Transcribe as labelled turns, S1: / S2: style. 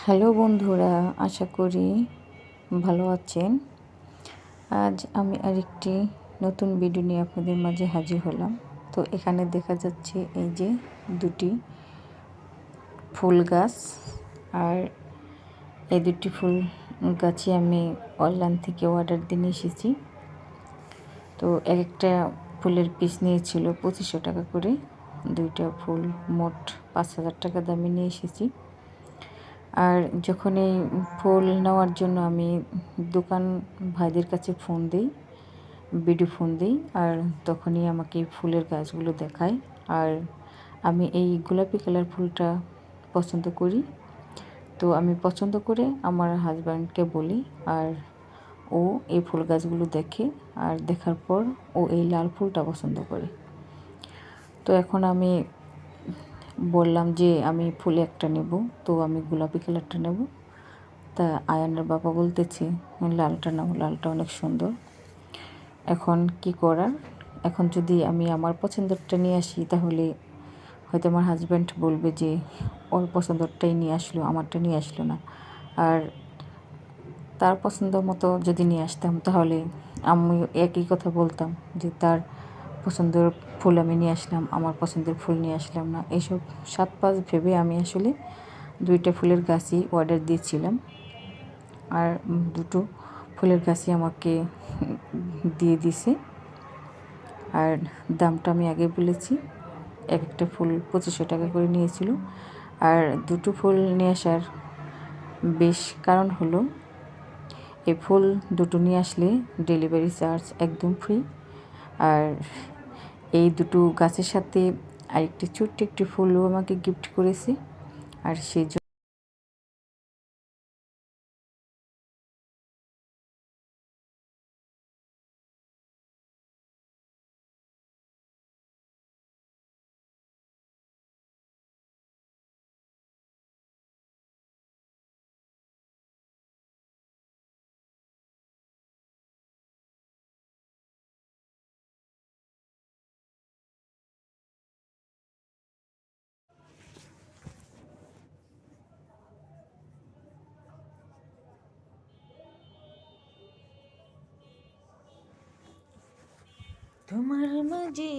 S1: Hello বন্ধুরা, আশা করি ভালো আছেন। আজ আমি আরেকটি নতুন ভিডিও নিয়ে আপনাদের মাঝে হাজির হলাম। তো এখানে দেখা যাচ্ছে এই যে দুটি ফুল গাছ, আর এই দুটি ফুল গাছই আমি অনলাইন থেকে অর্ডার দিয়ে এসেছি। তো এক একটা ফুলের পিস নিয়েছিল 2500 টাকা করে। দুইটা ফুল মোট 5000 টাকা দামে নিয়ে এসেছি। আর যখন এই ফুল নেওয়ার জন্য আমি দোকান ভাইদের কাছে ফোন দিই, ভিডিও ফোন দিই, আর তখনই আমাকে ফুলের গাছগুলো দেখায়। আর আমি এই গোলাপি কালার ফুলটা পছন্দ করি। তো আমি পছন্দ করে আমার হাজব্যান্ডকে বলি, আর ও এই ফুল গাছগুলো দেখে, আর দেখার পর ও এই লাল ফুলটা পছন্দ করে। তো এখন আমি বললাম যে আমি ফুল একটা নেব, তো আমি গোলাপি কালারটা নেব। তা আয়ানের বাবা বলতেছে লালটা নাও, লালটা অনেক সুন্দর। এখন কি করার, এখন যদি আমি আমার পছন্দেরটা নিয়ে আসি তাহলে হয়তো আমার হাজব্যান্ড বলবে যে ওর পছন্দেরটাই নিয়ে আসলো, আমারটা নিয়ে আসলো না। আর তার পছন্দ মতো যদি নিয়ে আসতাম তাহলে আমি একই কথা বলতাম যে তার পছন্দের ফুল আমি নিয়ে আসলাম, আমার পছন্দের ফুল নিয়ে আসলাম না। এইসব 7-5 ভেবে আমি আসলে দুইটা ফুলের গাছই অর্ডার দিয়েছিলাম। আর দুটো ফুলের গাছই আমাকে দিয়ে দিছে। আর দামটা আমি আগে বলেছি, এক একটা ফুল 2500 টাকা করে নিয়েছিল। আর দুটো ফুল নিয়ে আসার বেশ কারণ হলো, এই ফুল দুটো নিয়ে আসলে ডেলিভারি চার্জ একদম ফ্রি। আর এই দুটো গাছের সাথে আরেকটি ছোট্ট একটি ফুলও আমাকে গিফট করেছে। আর সেই তোমার মাঝে